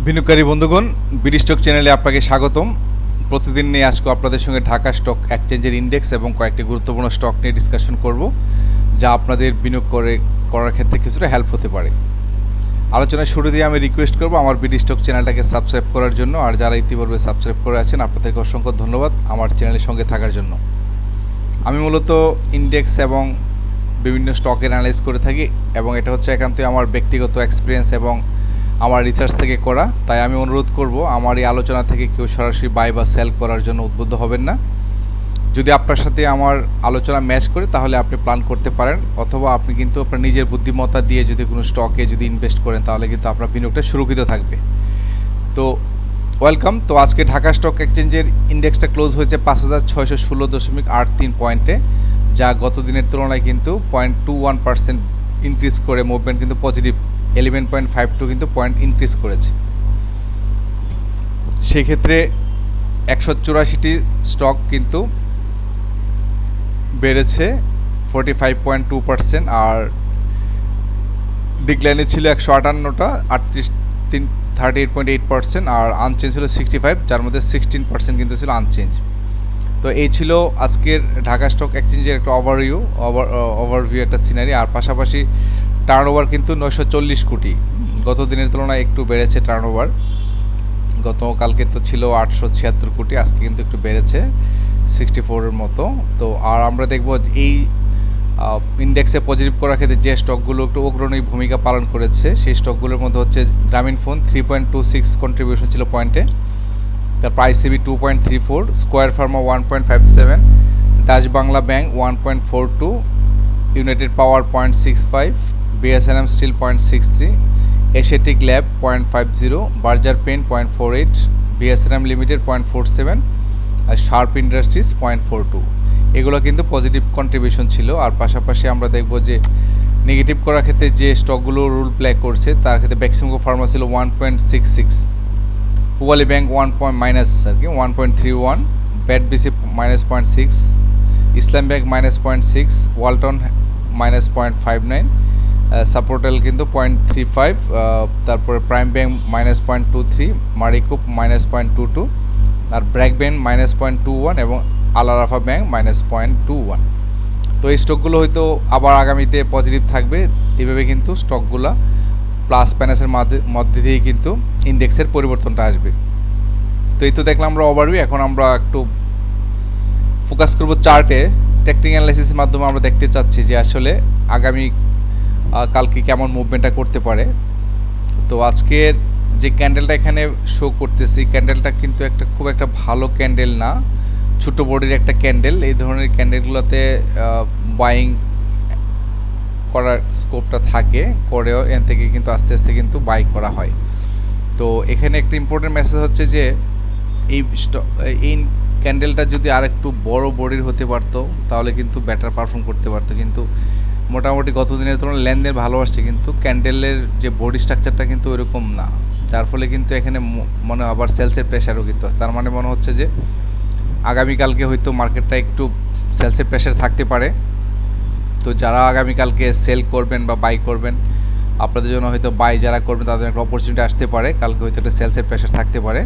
বিনিয়োগকারী বন্ধুগণ, BD stock চ্যানেলে আপনাকে স্বাগতম। প্রতিদিন নিয়ে আজকে আপনাদের সঙ্গে ঢাকা স্টক এক্সচেঞ্জের ইন্ডেক্স এবং কয়েকটি গুরুত্বপূর্ণ স্টক নিয়ে ডিসকাশন করব, যা আপনাদের বিনিয়োগ করার ক্ষেত্রে কিছুটা হেল্প হতে পারে। আলোচনার শুরু দিয়ে আমি রিকোয়েস্ট করব আমার বিডি স্টক চ্যানেলটাকে সাবস্ক্রাইব করার জন্য, আর যারা ইতিপূর্বে সাবস্ক্রাইব করে আছেন আপনাদেরকে অসংখ্য ধন্যবাদ আমার চ্যানেলের সঙ্গে থাকার জন্য। আমি মূলত ইন্ডেক্স এবং বিভিন্ন স্টকের অ্যানালাইজ করে থাকি, এবং এটা হচ্ছে একান্তই আমার ব্যক্তিগত এক্সপিরিয়েন্স এবং আমার রিসার্চ থেকে করা। তাই আমি অনুরোধ করব আমার এই আলোচনা থেকে কেউ সরাসরি বাই বা সেল করার জন্য উদ্বুদ্ধ হবেন না। যদি আপনার সাথে আমার আলোচনা ম্যাচ করে তাহলে আপনি প্ল্যান করতে পারেন, অথবা আপনি কিন্তু আপনার নিজের বুদ্ধিমত্তা দিয়ে যদি কোনো স্টকে যদি ইনভেস্ট করেন তাহলে কিন্তু আপনার বিনিয়োগটা সুরক্ষিত থাকবে। তো ওয়েলকাম। তো আজকে ঢাকা স্টক এক্সচেঞ্জের ইন্ডেক্সটা ক্লোজ হয়েছে 5616.83 পয়েন্টে, যা গত দিনের তুলনায় কিন্তু 0.21% ইনক্রিজ করে মুভমেন্ট কিন্তু পজিটিভ 11.52 কিন্তু পয়েন্ট ইনক্রিজ করেছে। সেক্ষেত্রে 184টি স্টক কিন্তু বেড়েছে 45.2%, আর ডিক্লাইনে ছিল 158টা 38.8%, আর আনচেঞ্জ ছিল 65, যার মধ্যে 16% কিন্তু ছিল আনচেঞ্জ। তো এই ছিল আজকের ঢাকা স্টক এক্সচেঞ্জের একটা ওভারভিউ একটা সিনারি। আর পাশাপাশি টার্নওভার কিন্তু 940 কোটি, গত দিনের তুলনায় একটু বেড়েছে টার্নওভার। গতকালকে তো ছিল 876 কোটি, আজকে কিন্তু একটু বেড়েছে 64-এর মতো। তো আর আমরা দেখব এই ইন্ডেক্সে পজিটিভ করার ক্ষেত্রে যে স্টকগুলো একটু অগ্রণী ভূমিকা পালন করেছে সেই স্টকগুলোর মধ্যে হচ্ছে গ্রামীণ ফোন 3.26 কন্ট্রিবিউশন ছিল পয়েন্টে, তারপর আইসিবি 2.34, স্কোয়ার ফার্মা 1.57, ডাচ বাংলা ব্যাংক 1.42, ইউনাইটেড পাওয়ার 0.65, বিএসএনএম স্টিল 0.63, এশিয়াটিক ল্যাব 0.50, বার্জার পেন 0.48, বিএসএনএম লিমিটেড 0.47, আর শার্প ইন্ডাস্ট্রিজ 0.42। এগুলো কিন্তু পজিটিভ কন্ট্রিবিউশন ছিল। আর পাশাপাশি আমরা দেখব যে নেগেটিভ করার ক্ষেত্রে যে স্টকগুলো রোল প্লে করছে তার ক্ষেত্রে বেক্সিমকো ফার্মা ছিল 1.66, পুবালি ব্যাংক 1.31, ব্যাট বিসি -0.6, ইসলাম ব্যাংক -0.6, ওয়ালটন -0.59, সাপোর্টেল কিন্তু 0.35, তারপরে প্রাইম ব্যাংক -0.23, মারিকুপ -0.22, আর ব্র্যাক ব্যাংক -0.21 এবং আলারাফা ব্যাংক -0.21। তো এই স্টকগুলো হয়তো আবার আগামীতে পজিটিভ থাকবে। এইভাবে কিন্তু স্টকগুলো প্লাস মাইনাসের মধ্যে দিয়েই কিন্তু ইন্ডেক্সের পরিবর্তনটা আসবে। তো এই তো দেখলাম আমরা ওভারভিউ। এখন আমরা একটু ফোকাস করব চার্টে। টেকনিক্যাল অ্যানালাইসিসের মাধ্যমে আমরা দেখতে চাচ্ছি যে আসলে আগামী কালকে কেমন মুভমেন্টটা করতে পারে। তো আজকের যে ক্যান্ডেলটা এখানে শো করতেছি, ক্যান্ডেলটা কিন্তু খুব একটা ভালো ক্যান্ডেল না, ছোটো বডির একটা ক্যান্ডেল। এই ধরনের ক্যান্ডেলগুলোতে বাইং করার স্কোপটা থাকে, করেও এখান থেকে কিন্তু আস্তে আস্তে কিন্তু বাই করা হয়। তো এখানে একটা ইম্পর্টেন্ট মেসেজ হচ্ছে যে এই ক্যান্ডেলটা যদি আর একটু বড় বডির হতে পারতো তাহলে কিন্তু বেটার পারফর্ম করতে পারতো, কিন্তু মোটামুটি গত দিনের তুলনায় লেনদেন ভালো আসছে, কিন্তু ক্যান্ডেলের যে বডি স্ট্রাকচারটা কিন্তু ওইরকম না, যার ফলে কিন্তু এখানে মনে আবার সেলসের প্রেশারও কিন্তু, তার মানে মনে হচ্ছে যে আগামীকালকে হয়তো মার্কেটটা একটু সেলসের প্রেশার থাকতে পারে। তো যারা আগামীকালকে সেল করবেন বা বাই করবেন, আপনাদের জন্য হয়তো বাই যারা করবেন তাদের একটা অপরচুনিটি আসতে পারে, কালকে হয়তো একটা সেলসের প্রেশার থাকতে পারে।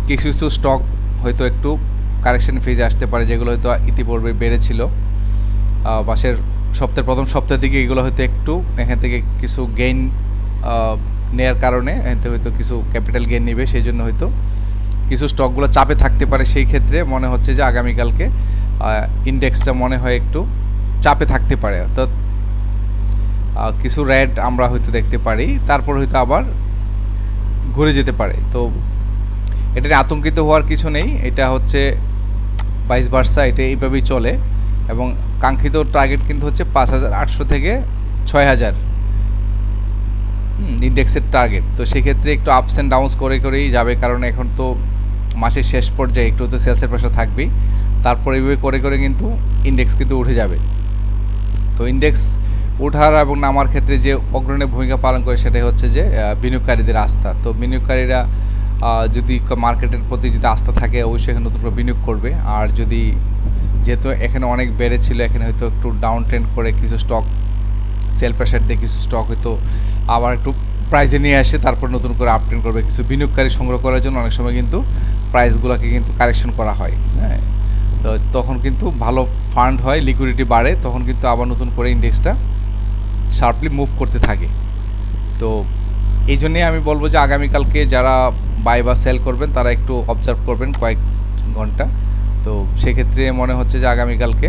কিছু কিছু স্টক হয়তো একটু কারেকশন ফেজে আসতে পারে, যেগুলো হয়তো ইতিপূর্বে বেড়েছিল মাসের প্রথম সপ্তাহের দিকে, এগুলো হয়তো একটু এখান থেকে কিছু গেইন নেওয়ার কারণে এখান থেকে হয়তো কিছু ক্যাপিটাল গেইন নেবে, সেই জন্য হয়তো কিছু স্টকগুলো চাপে থাকতে পারে। সেই ক্ষেত্রে মনে হচ্ছে যে আগামীকালকে ইন্ডেক্সটা মনে হয় একটু চাপে থাকতে পারে, অর্থাৎ কিছু রেড আমরা হয়তো দেখতে পারি, তারপর হয়তো আবার ঘুরে যেতে পারে। তো এটা নিয়ে আতঙ্কিত হওয়ার কিছু নেই, এটা হচ্ছে ভাইস ভার্সা, এটা এইভাবেই চলে। এবং কাঙ্ক্ষিত টার্গেট কিন্তু হচ্ছে 5800 থেকে 6000 ইন্ডেক্সের টার্গেট। তো সেক্ষেত্রে একটু আপস অ্যান্ড ডাউনস করেই যাবে, কারণ এখন তো মাসের শেষ পর্যায়ে একটু তো সেলসের প্রেশার থাকবেই, তারপর এইভাবে করে কিন্তু ইন্ডেক্স কিন্তু উঠে যাবে। তো ইন্ডেক্স ওঠার এবং নামার ক্ষেত্রে যে অগ্রণী ভূমিকা পালন করে সেটাই হচ্ছে যে বিনিয়োগকারীদের আস্থা। তো বিনিয়োগকারীরা যদি মার্কেটের প্রতি যদি আস্থা থাকে অবশ্যই এখানে নতুন করে বিনিয়োগ করবে। আর যদি যেহেতু এখানে অনেক বেড়েছিল, এখানে হয়তো একটু ডাউন ট্রেন্ড করে কিছু স্টক সেল প্রেশার দিয়ে কিছু স্টক হয়তো আবার একটু প্রাইজে নিয়ে আসে, তারপর নতুন করে আপডেট করবে। কিছু বিনিয়োগকারী সংগ্রহ করার জন্য অনেক সময় কিন্তু প্রাইসগুলোকে কিন্তু কারেকশন করা হয়, হ্যাঁ। তো তখন কিন্তু ভালো ফান্ড হয়, লিকুইডিটি বাড়ে, তখন কিন্তু আবার নতুন করে ইন্ডেক্সটা শার্পলি মুভ করতে থাকে। তো এই জন্যেই আমি বলবো যে আগামীকালকে যারা বাই বা সেল করবেন তারা একটু অবজার্ভ করবেন কয়েক ঘন্টা। তো সেক্ষেত্রে মনে হচ্ছে যে আগামীকালকে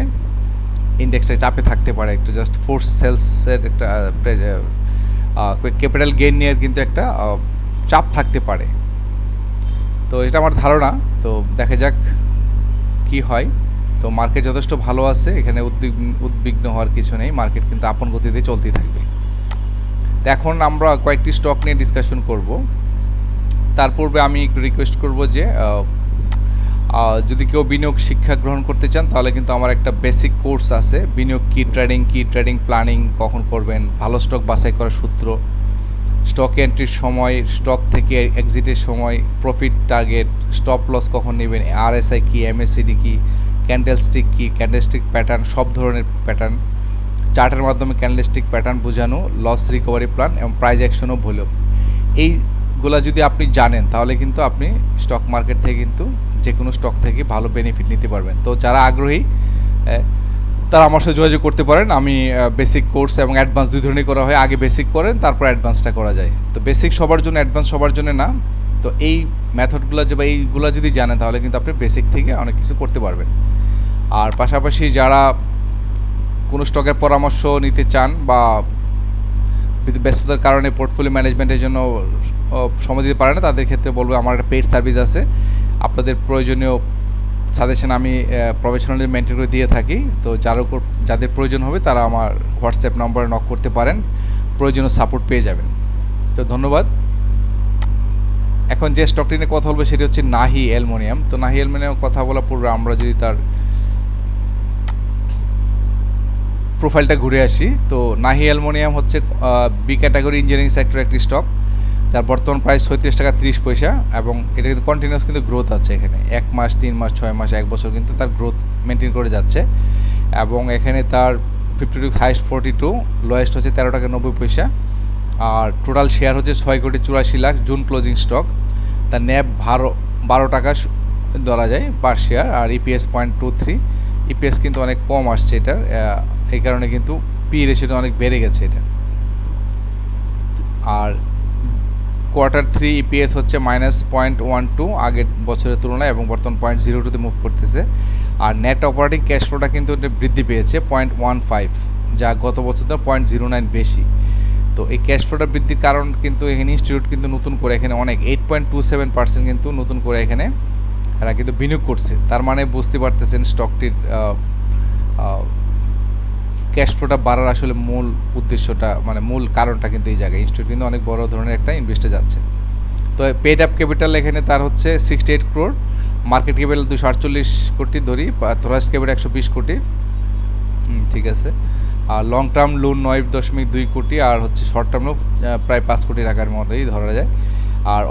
ইন্ডেক্সটা চাপে থাকতে পারে, একটু জাস্ট ফোর্স সেলসের একটা ক্যাপিটাল গেইন নিয়ে কিন্তু একটা চাপ থাকতে পারে। তো এটা আমার ধারণা। তো দেখা যাক কি হয়। তো মার্কেট যথেষ্ট ভালো আছে, এখানে উদ্বিগ্ন হওয়ার কিছু নেই, মার্কেট কিন্তু আপন গতিতে চলতেই থাকবে। তো এখন আমরা কয়েকটি স্টক নিয়ে ডিসকাশন করব। তার পূর্বে আমি একটু রিকোয়েস্ট করব যে যদি কেউ বিনিয়োগ শিক্ষা গ্রহণ করতে চান তাহলে কিন্তু আমার একটা বেসিক কোর্স আছে, বিনিয়োগ কি ট্রেডিং প্ল্যানিং কখন করবেন, ভালো স্টক বাছাই করার সূত্র, স্টক এন্ট্রির সময়, স্টক থেকে এক্সিটের সময়, প্রফিট টার্গেট, স্টপ লস কখন নেবেন, আরএসআই কি, এমএসসিডি কি, ক্যান্ডেলস্টিক কি, ক্যান্ডেলস্টিক প্যাটার্ন, সব ধরনের প্যাটার্ন, চার্টের মাধ্যমে ক্যান্ডেলস্টিক প্যাটার্ন বোঝানো, লস রিকভারি প্ল্যান এবং প্রাইস অ্যাকশনও ভলিউম। এইগুলা যদি আপনি জানেন তাহলে কিন্তু আপনি স্টক মার্কেট থেকে কিন্তু যে কোনো স্টক থেকে ভালো বেনিফিট নিতে পারবেন। তো যারা আগ্রহী তারা আমার সাথে যোগাযোগ করতে পারেন। আমি বেসিক কোর্স এবং অ্যাডভান্স দুই ধরনের করা হয়, আগে বেসিক করেন তারপর অ্যাডভান্সটা করা যায়। তো বেসিক সবার জন্য, অ্যাডভান্স সবার জন্য না। তো এই মেথডগুলো যে বা এইগুলো যদি জানেন তাহলে কিন্তু আপনি বেসিক থেকে অনেক কিছু করতে পারবেন। আর পাশাপাশি যারা কোনো স্টকের পরামর্শ নিতে চান বা ব্যস্ততার কারণে পোর্টফোলিও ম্যানেজমেন্টের জন্য সময় দিতে পারে না, তাদের ক্ষেত্রে বলবো আমার একটা পেইড সার্ভিস আছে। আপনাদের প্রয়োজনীয় সাজেশন আমি প্রফেশনালি মেনটেন করে দিয়ে থাকি। তো যাদের প্রয়োজন হবে তারা আমার হোয়াটসঅ্যাপ নম্বরে নক করতে পারেন, প্রয়োজনীয় সাপোর্ট পেয়ে যাবেন। তো ধন্যবাদ। এখন যে স্টকটি নিয়ে কথা বলবো সেটি হচ্ছে নাহি অ্যালুমিনিয়াম। তো নাহি অ্যালুমিনিয়াম কথা বলার পূর্বে আমরা যদি তার প্রোফাইলটা ঘুরে আসি, তো নাহি অ্যালুমিনিয়াম হচ্ছে বি ক্যাটাগরি ইঞ্জিনিয়ারিং সেক্টর একটি স্টক, যার বর্তমান প্রাইস 36 টাকা 30 পয়সা, এবং এটা কিন্তু কন্টিনিউয়াস কিন্তু গ্রোথ আছে। এখানে 1 মাস, 3 মাস, 6 মাস, 1 বছর কিন্তু তার গ্রোথ মেনটেন করে যাচ্ছে। এবং এখানে তার 52 হাইস্ট 42, লোয়েস্ট হচ্ছে 13 টাকা 90 পয়সা। আর টোটাল শেয়ার হচ্ছে 6 কোটি 84 লাখ জুন ক্লোজিং স্টক। তার ন্যাব 12 টাকা ধরা যায় পার শেয়ার। আর ইপিএস 0.23, ইপিএস কিন্তু অনেক কম আসছে এটার, এই কারণে কিন্তু পি রেশিওটা অনেক বেড়ে গেছে এটা। আর Q3 ইপিএস হচ্ছে -0.12 আগের বছরের তুলনায়, এবং বর্তমান 0.02তে মুভ করতেছে। আর নেট অপারেটিং ক্যাশ ফ্লোটা কিন্তু বৃদ্ধি পেয়েছে 0.15, যা গত বছর 0.09 বেশি। তো এই ক্যাশ ফ্লোটা বৃদ্ধির কারণ কিন্তু এখানে ইনস্টিটিউট কিন্তু নতুন করে এখানে অনেক 8.27% কিন্তু নতুন করে এখানে এরা কিন্তু বিনিয়োগ করছে। তার মানে বুঝতে পারতেছেন স্টকটির ক্যাশ ফ্লোটা বাড়ার আসলে মূল উদ্দেশ্যটা, মানে মূল কারণটা কিন্তু এই জায়গায় ইনস্টিটিউট কিন্তু অনেক বড় ধরনের একটা ইনভেস্টে যাচ্ছে। তো পেড আপ ক্যাপিটাল এখানে তার হচ্ছে 68 crore, মার্কেট ক্যাপিটাল 248 কোটি ধরি, থরাস্ট ক্যাপিটাল 120 কোটি, ঠিক আছে। আর লং টার্ম লোন 9.2 কোটি, আর হচ্ছে শর্ট টার্ম লোন প্রায় 5 কোটি টাকার মতোই ধরা যায়। আর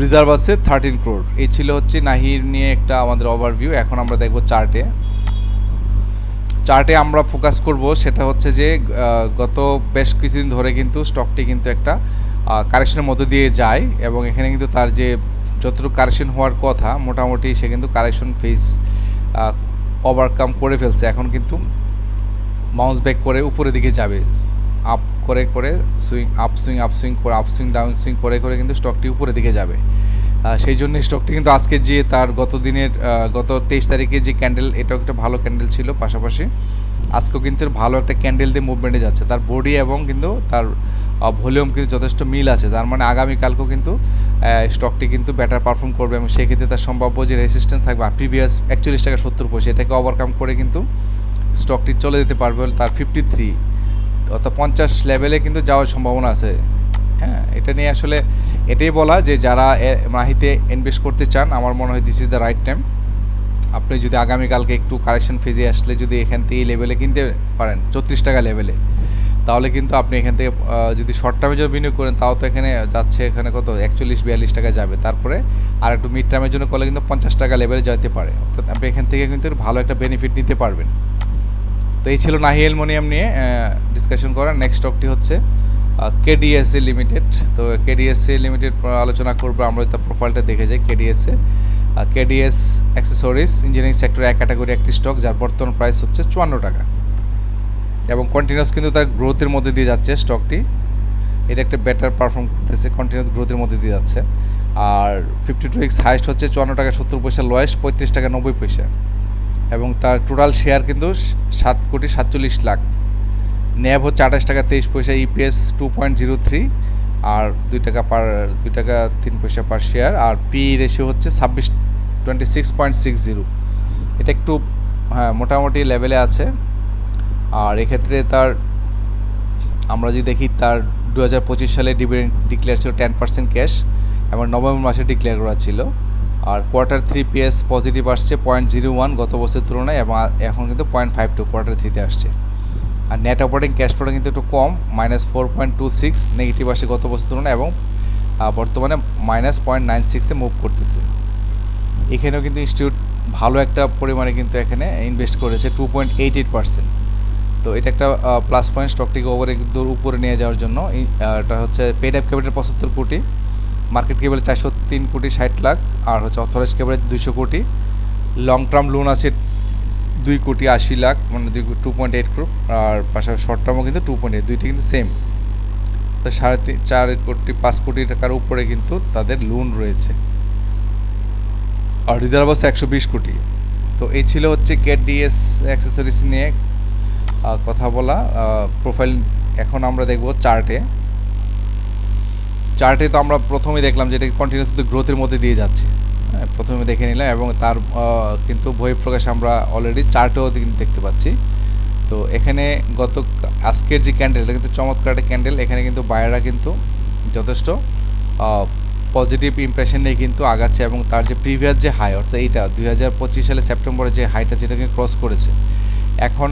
রিজার্ভ আছে 13 crore। এই ছিল হচ্ছে নাহির নিয়ে একটা আমাদের ওভারভিউ। এখন আমরা দেখব চার্টে আমরা ফোকাস করব সেটা হচ্ছে যে গত বেশ কিছুদিন ধরে কিন্তু স্টকটি কিন্তু একটা কারেকশনের মধ্যে দিয়ে যায়, এবং এখানে কিন্তু তার যে যতটুকু কারেকশন হওয়ার কথা মোটামুটি সে কিন্তু কারেকশন ফেজ ওভারকাম করে ফেলছে। এখন কিন্তু মাউন্স ব্যাক করে উপরের দিকে যাবে, আপ করে সুইং আপসুইং ডাউন সুইং করে কিন্তু স্টকটি উপরের দিকে যাবে। সেই জন্য স্টকটি কিন্তু আজকে যে তার গত 23 তারিখে যে ক্যান্ডেল, এটাও একটা ভালো ক্যান্ডেল ছিল। পাশাপাশি আজকেও কিন্তু ভালো একটা ক্যান্ডেল দিয়ে মুভমেন্টে যাচ্ছে। তার বডি এবং কিন্তু তার ভলিউম কিন্তু যথেষ্ট মিল আছে। তার মানে আগামীকালকেও কিন্তু স্টকটি কিন্তু বেটার পারফর্ম করবে, এবং সেক্ষেত্রে তার সম্ভাব্য যে রেসিস্ট্যান্স থাকবে প্রিভিয়াস 41 টাকা 70 পয়সা, এটাকে ওভারকাম করে কিন্তু স্টকটি চলে যেতে পারবে তার 53 অর্থাৎ 50 লেভেলে কিন্তু যাওয়ার সম্ভাবনা আছে। হ্যাঁ, এটা নিয়ে আসলে এটাই বলা যে যারা নাহিতে ইনভেস্ট করতে চান, আমার মনে হয় this is the right time. আপনি যদি আগামীকালকে একটু কারেকশন ফেজে আসলে যদি এখান থেকে এই লেভেলে কিনতে পারেন 34 টাকা লেভেলে, তাহলে কিন্তু আপনি এখান থেকে যদি শর্ট টার্মে যদি বিনিয়োগ করেন তাও তো এখানে যাচ্ছে, এখানে কত 41-42 টাকা যাবে। তারপরে আর একটু মিড টার্মের জন্য করলে কিন্তু 50 টাকা লেভেলে যেতে পারে, অর্থাৎ আপনি এখান থেকে কিন্তু ভালো একটা বেনিফিট নিতে পারবেন। তো এই ছিল নাহি অ্যালুমিনিয়াম নিয়ে ডিসকাশন করার। নেক্সট স্টকটি হচ্ছে কেডিএসএ লিমিটেড। তো কেডিএসএ লিমিটেড আলোচনা করবো আমরা, তার প্রোফাইলটা দেখে যাই। কেডিএস অ্যাক্সেসরিজ ইঞ্জিনিয়ারিং সেক্টর এক ক্যাটাগরি একটি স্টক, যার বর্তমান প্রাইস হচ্ছে 54 টাকা এবং কন্টিনিউয়াস কিন্তু তার গ্রোথের মধ্যে দিয়ে যাচ্ছে স্টকটি। এটা একটা বেটার পারফর্ম করতেছে, কন্টিনিউয়াস গ্রোথের মধ্যে দিয়ে যাচ্ছে। আর 52 উইক্স হাইস্ট হচ্ছে 54 টাকা 70 পয়সা, লোয়েস্ট 35 টাকা 90 পয়সা এবং তার টোটাল শেয়ার কিন্তু 7,47,00,000। ন্যাব হচ্ছে 28 টাকা 23 পয়সা, ইপিএস 2.03 আর 2 টাকা 3 পয়সা পার শেয়ার। আর পি রেশিও হচ্ছে 26.60। এটা একটু মোটামুটি লেভেলে আছে। আর এক্ষেত্রে তার আমরা যদি দেখি, তার 2025 সালে ডিভিডেন্ড ডিক্লেয়ার ছিল 10% ক্যাশ এবং নভেম্বর মাসে ডিক্লেয়ার করা ছিল। আর কোয়ার্টার 3 পিএস পজিটিভ আসছে 0.01 গত বছরের তুলনায় এবং এখন কিন্তু 0.52 কোয়ার্টার 3-তে আসছে। আর নেট অপারেটিং ক্যাশ ফ্লোটা কিন্তু একটু কম, -4.26 নেগেটিভ আসছে গত বছরের তুলনায় এবং বর্তমানে -0.96-এ মুভ করতেছে। এখানেও কিন্তু ইনস্টিটিউট ভালো একটা পরিমাণে কিন্তু এখানে ইনভেস্ট করেছে 2.88%। তো এটা একটা প্লাস পয়েন্ট স্টকটিকে উপরে নিয়ে যাওয়ার জন্য। এটা হচ্ছে পেড অ্যাপ ক্যাপিটাল 75 কোটি, মার্কেট ক্যাপিটাল 403 কোটি 60 লাখ, আর হচ্ছে অথরাইজ ক্যাপিটাল 200 কোটি, লং টার্ম লোন আছে 2 কোটি 80 লাখ, মানে 2.8 ক্রোর, আর পাশাপাশি শর্ট টার্মও কিন্তু 2.8, দুইটা কিন্তু সেম। তো 4.5 কোটি 5 কোটি টাকার উপরে কিন্তু তাদের লোন রয়েছে, আর রিজার্ভ আছে 120 কোটি। তো এই ছিল হচ্ছে কেডিএস অ্যাক্সেসরিজ নিয়ে কথা বলা প্রোফাইল। এখন আমরা দেখব চার্টে। তো আমরা প্রথমেই দেখলাম যে এটা কন্টিনিউয়াস গ্রোথের মধ্যে দিয়ে যাচ্ছে। প্রথমে দেখে নিলাম এবং তার কিন্তু বহিঃপ্রকাশ আমরা অলরেডি চার্টেও কিন্তু দেখতে পাচ্ছি। তো এখানে আজকের যে ক্যান্ডেল, এটা কিন্তু চমৎকার একটা ক্যান্ডেল। এখানে কিন্তু বায়াররা কিন্তু যথেষ্ট পজিটিভ ইমপ্রেশন নিয়ে কিন্তু আগাচ্ছে এবং তার যে প্রিভিয়াস যে হাই, অর্থাৎ এইটা 2025 সালে সেপ্টেম্বরে যে হাইটা যেটাকে ক্রস করেছে, এখন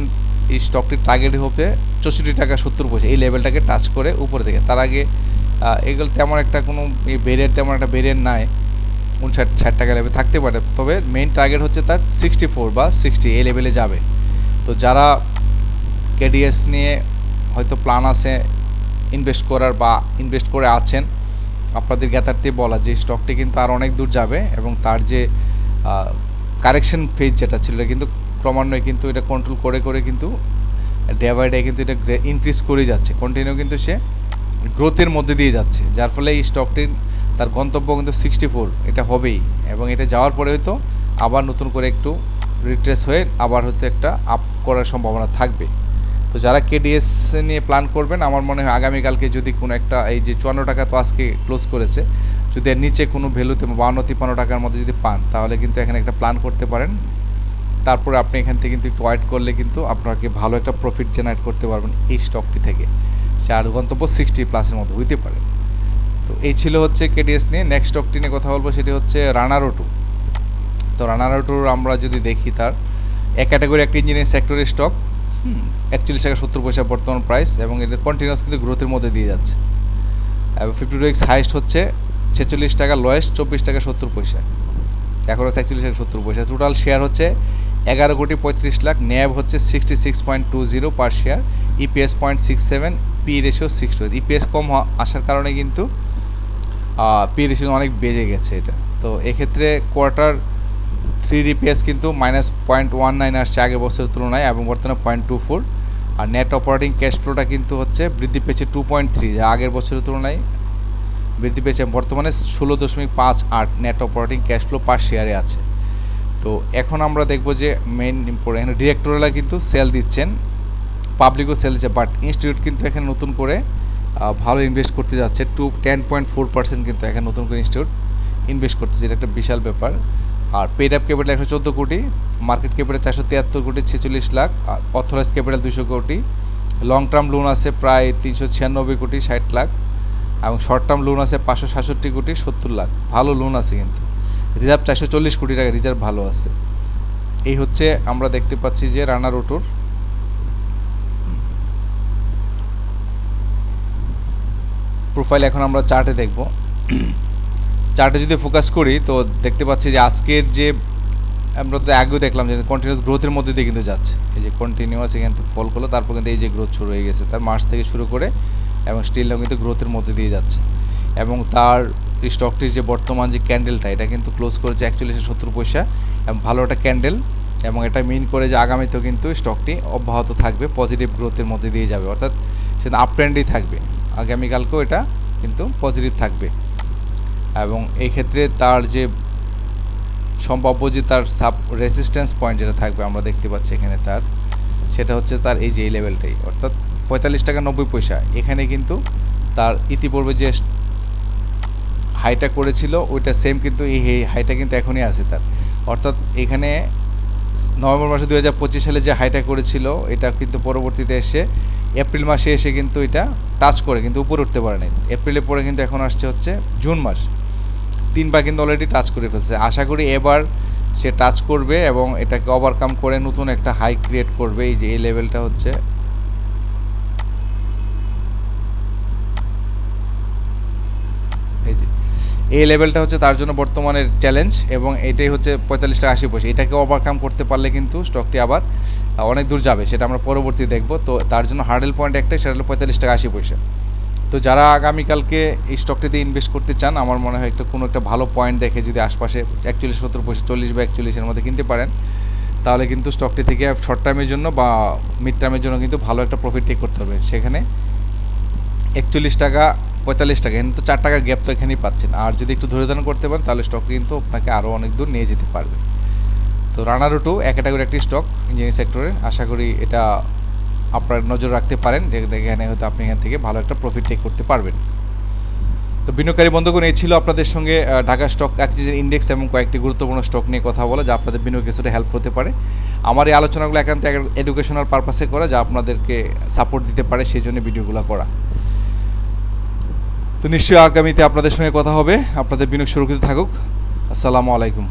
এই স্টকটির টার্গেট হবে 64 টাকা 70 পয়সা, এই লেভেলটাকে টাচ করে উপরে থেকে। তার আগে এগুলো তেমন একটা কোনো তেমন একটা বেরিয়ার নাই, 59-60 টাকা লেভেল থাকতে পারে, তবে মেইন টার্গেট হচ্ছে তার 64 বা 60 এই লেভেলে যাবে। তো যারা কেডিএস নিয়ে হয়তো প্ল্যান আছে ইনভেস্ট করার বা ইনভেস্ট করে আছেন, আপনাদের জ্ঞাতার্থে বলা যে স্টকটি কিন্তু আর অনেক দূর যাবে এবং তার যে কারেকশন ফেজ যেটা ছিল কিন্তু ক্রমান্বয়ে কিন্তু এটা কন্ট্রোল করে কিন্তু ডে বাই ডে কিন্তু এটা ইনক্রিজ করে যাচ্ছে, কন্টিনিউ কিন্তু সে গ্রোথের মধ্যে দিয়ে যাচ্ছে, যার ফলে এই স্টকটির তার গন্তব্য কিন্তু 64 এটা হবেই এবং এটা যাওয়ার পরে হয়তো আবার নতুন করে একটু রিট্রেস হয়ে আবার হয়তো একটা আপ করার সম্ভাবনা থাকবে। তো যারা কেডিএস নিয়ে প্ল্যান করবেন, আমার মনে হয় আগামীকালকে যদি কোনো একটা, এই যে 54 টাকা তো আজকে ক্লোজ করেছে, যদি এর নিচে কোনো ভ্যালুতে 52-53 টাকার মধ্যে যদি পান, তাহলে কিন্তু এখানে একটা প্ল্যান করতে পারেন। তারপরে আপনি এখান থেকে কিন্তু একটু ওয়েট করলে কিন্তু আপনাকে ভালো একটা প্রফিট জেনারেট করতে পারবেন এই স্টকটি থেকে। সে আর গন্তব্য 60+ মতো হইতে পারে। তো এই ছিল হচ্ছে কেডিএস নিয়ে। নেক্সট স্টকটি নিয়ে কথা বলবো, সেটি হচ্ছে রানার অটো। তো রানার অটোর আমরা যদি দেখি, তার এক ক্যাটাগরি একটা ইঞ্জিনিয়ারিং সেক্টরের স্টক, 41 টাকা 70 পয়সা বর্তমান প্রাইস এবং এটা কন্টিনিউয়াস কিন্তু গ্রোথের মধ্যে দিয়ে যাচ্ছে এবং 52 উইক্স হাইস্ট হচ্ছে 46 টাকা, লোয়েস্ট 24 টাকা 70 পয়সা, এখন হচ্ছে 41 টাকা 70 পয়সা। টোটাল শেয়ার হচ্ছে 11 কোটি 35 লাখ, ন্যাব হচ্ছে 66.20 per share, EPS 0.67, P ratio 60। EPS কম আসার কারণে কিন্তু পি রেশিও অনেক বেড়ে গেছে এটা। তো এক্ষেত্রে কোয়ার্টার 3 ইপিএস কিন্তু -0.19 আসছে আগের বছরের তুলনায় এবং বর্তমানে 0.24। আর নেট অপারেটিং ক্যাশ ফ্লোটা কিন্তু হচ্ছে বৃদ্ধি পেয়েছে 2.3, যা আগের বছরের তুলনায় বৃদ্ধি পেয়েছে, বর্তমানে 16.58 নেট অপারেটিং ক্যাশ ফ্লো পার শেয়ারে আছে। তো এখন আমরা দেখব যে মেইন ইম্পর্টেন্ট, এখানে ডিরেক্টররা কিন্তু সেল দিচ্ছেন, পাবলিকও সেল দিচ্ছে, বাট ইনস্টিটিউট কিন্তু এখানে নতুন করে ভালো ইনভেস্ট করতে যাচ্ছে। 10.4% কিন্তু এখানে নতুন করে ইনস্টিটিউট ইনভেস্ট করতেছে, এটা একটা বিশাল ব্যাপার। আর পেড অ্যাপ ক্যাপিটাল 114 কোটি, মার্কেট ক্যাপিটাল 473 কোটি 46 লাখ, আর অথরাইজ ক্যাপিটাল 200 কোটি, লং টার্ম লোন আছে প্রায় 396 কোটি 60 লাখ এবং শর্ট টার্ম লোন আছে 567 কোটি 70 লাখ, ভালো লোন আছে কিন্তু। রিজার্ভ 440 কোটি টাকা রিজার্ভ ভালো আছে। এই হচ্ছে আমরা দেখতে পাচ্ছি যে রানার অটোর প্রোফাইল। এখন আমরা চার্টে দেখব। চার্টে যদি ফোকাস করি তো দেখতে পাচ্ছি যে আজকের যে আমরা তো আগেও দেখলাম যে কন্টিনিউয়াস গ্রোথের মধ্যে দিয়ে কিন্তু যাচ্ছে, এই যে কন্টিনিউয়াস এখান থেকে ফল করলো, তারপর কিন্তু এই যে গ্রোথ শুরু হয়ে গেছে, তার মার্চ থেকে শুরু করে এবং স্টিলটাও কিন্তু গ্রোথের মধ্যে দিয়ে যাচ্ছে এবং তার স্টকটির যে বর্তমান যে ক্যান্ডেলটা এটা কিন্তু ক্লোজ করেছে 41.70 পয়সা এবং ভালো একটা ক্যান্ডেল এবং এটা মিন করে যে আগামীতেও কিন্তু স্টকটি অব্যাহত থাকবে, পজিটিভ গ্রোথের মধ্যে দিয়ে যাবে, অর্থাৎ সেটা আপ ট্রেন্ডেই থাকবে, আগামীকালকেও এটা কিন্তু পজিটিভ থাকবে। এবং এই ক্ষেত্রে তার যে সম্ভাব্য যে তার সাব রেজিস্ট্যান্স পয়েন্ট যেটা থাকবে আমরা দেখতে পাচ্ছি এখানে তার, সেটা হচ্ছে তার এই যে এই লেভেলটাই, অর্থাৎ 45 টাকা 90 পয়সা। এখানে কিন্তু তার ইতিপূর্বে যে হাইটা করেছিল ওইটা সেম কিন্তু এই হাইটা কিন্তু এখনই আছে তার, অর্থাৎ এখানে নভেম্বর মাসে 2025 সালে যে হাইটা করেছিল এটা কিন্তু পরবর্তীতে এসে এপ্রিল মাসে এসে কিন্তু এটা টাচ করে কিন্তু উপরে উঠতে পারে নাই। এপ্রিলের পরে কিন্তু এখন আসছে হচ্ছে জুন মাস, 3 বার কিন্তু অলরেডি টাচ করে ফেলছে। আশা করি এবার সে টাচ করবে এবং এটাকে ওভারকাম করে নতুন একটা হাই ক্রিয়েট করবে। এই যে এই লেভেলটা হচ্ছে এই যে এই লেভেলটা হচ্ছে তার জন্য বর্তমানের চ্যালেঞ্জ এবং এটাই হচ্ছে 45 টাকা 80 পয়সা। এটাকে ওভারকাম করতে পারলে কিন্তু স্টকটি আবার অনেক দূর যাবে, সেটা আমরা পরবর্তী দেখব। তো তার জন্য হার্ডেল পয়েন্ট একটাই, সেটা হলো 45 টাকা 80 পয়সা। তো যারা আগামীকালকে এই স্টকটিতে ইনভেস্ট করতে চান আমার মনে হয় কোনো একটা ভালো পয়েন্ট দেখে যদি আশপাশে 41.70 পয়সা 40 বা 41-এর মধ্যে কিনতে পারেন তাহলে কিন্তু স্টকটি থেকে শর্ট টার্মের জন্য বা মিড টার্মের জন্য কিন্তু ভালো একটা প্রফিট টেক করতে হবে। সেখানে 41 টাকা 45 টাকা কিন্তু 4 টাকার গ্যাপ তো এখানেই পাচ্ছেন, আর যদি একটু ধরে ধারণ করতে পারেন তাহলে স্টক কিন্তু আপনাকে আরও অনেক দূর নিয়ে যেতে পারবে। তো রানারো 2 এক ক্যাটাগরি একটি স্টক ইঞ্জিনিয়ারিং সেক্টরে, আশা করি এটা আপনার নজর রাখতে পারেন, এখানে হয়তো আপনি এখান থেকে ভালো একটা প্রফিট টেক করতে পারবেন। তো বিনিয়োগকারী বন্ধুগণ, এই ছিল আপনাদের সঙ্গে ঢাকা স্টক এক্সচেঞ্জের ইন্ডেক্স এবং কয়েকটি গুরুত্বপূর্ণ স্টক নিয়ে কথা বলা, যা আপনাদের বিনিয়োগে কিছুটা হেল্প করতে পারে। আমার এই আলোচনাগুলো একান্ত এডুকেশনাল পারপাসে করা, যা আপনাদেরকে সাপোর্ট দিতে পারে, সেই জন্য ভিডিওগুলো করা। তো নিশ্চয়ই আগামীতে আপনাদের সঙ্গে কথা হবে। আপনাদের বিনিয়োগ সুরক্ষিত থাকুক। আসসালামু আলাইকুম।